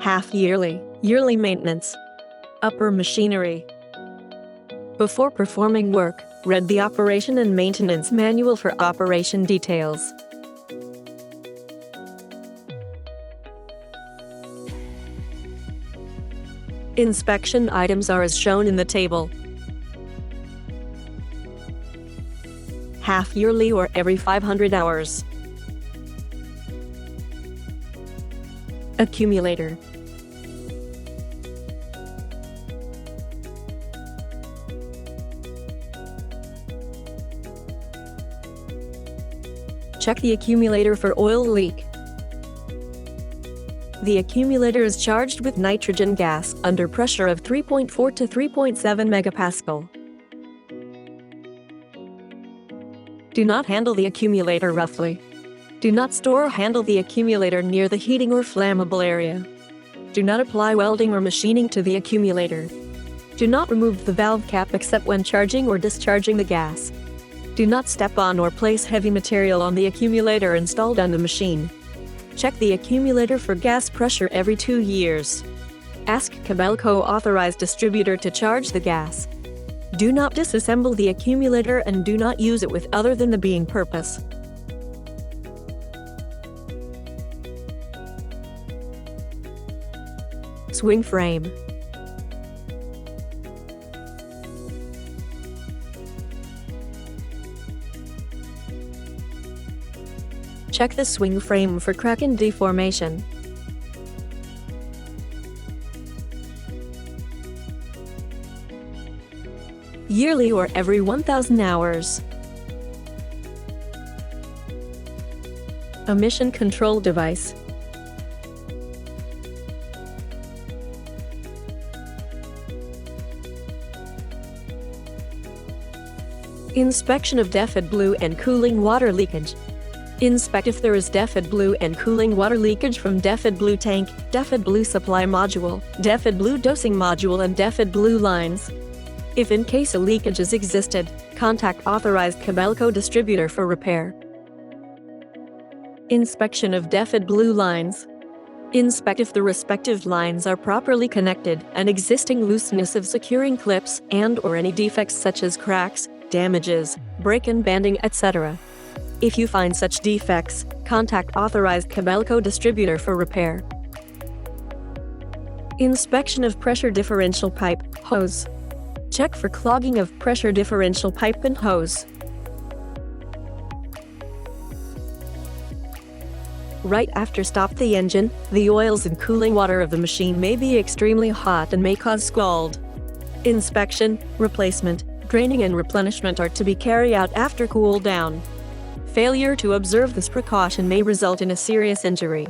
half-yearly, yearly maintenance. Upper machinery. Before performing work, read the operation and maintenance manual for operation details. Inspection items are as shown in the table. Half-yearly or every 500 hours. Accumulator. Check the accumulator for oil leak. The accumulator is charged with nitrogen gas under pressure of 3.4 to 3.7 megapascal. Do not handle the accumulator roughly. Do not store or handle the accumulator near the heating or flammable area. Do not apply welding or machining to the accumulator. Do not remove the valve cap except when charging or discharging the gas. Do not step on or place heavy material on the accumulator installed on the machine. Check the accumulator for gas pressure every 2 years. Ask Kobelco authorized distributor to charge the gas. Do not disassemble the accumulator and do not use it with other than the being purpose. Swing frame. Check the swing frame for crack and deformation. Yearly or every 1,000 hours. Emission control device. Inspection of DEFID blue and cooling water leakage. Inspect if there is DEFID blue and cooling water leakage from DEFID blue tank, DEFID blue supply module, DEFID blue dosing module and DEFID blue lines. If in case a leakage has existed, contact authorized Kobelco distributor for repair. Inspection of DEFID blue lines. Inspect if the respective lines are properly connected and existing looseness of securing clips and/or any defects such as cracks, damages, break and banding, etc. If you find such defects, contact authorized Kobelco distributor for repair. Inspection of pressure differential pipe, hose. Check for clogging of pressure differential pipe and hose. Right after stop the engine, the oils and cooling water of the machine may be extremely hot and may cause scald. Inspection, replacement, draining and replenishment are to be carried out after cool down. Failure to observe this precaution may result in a serious injury.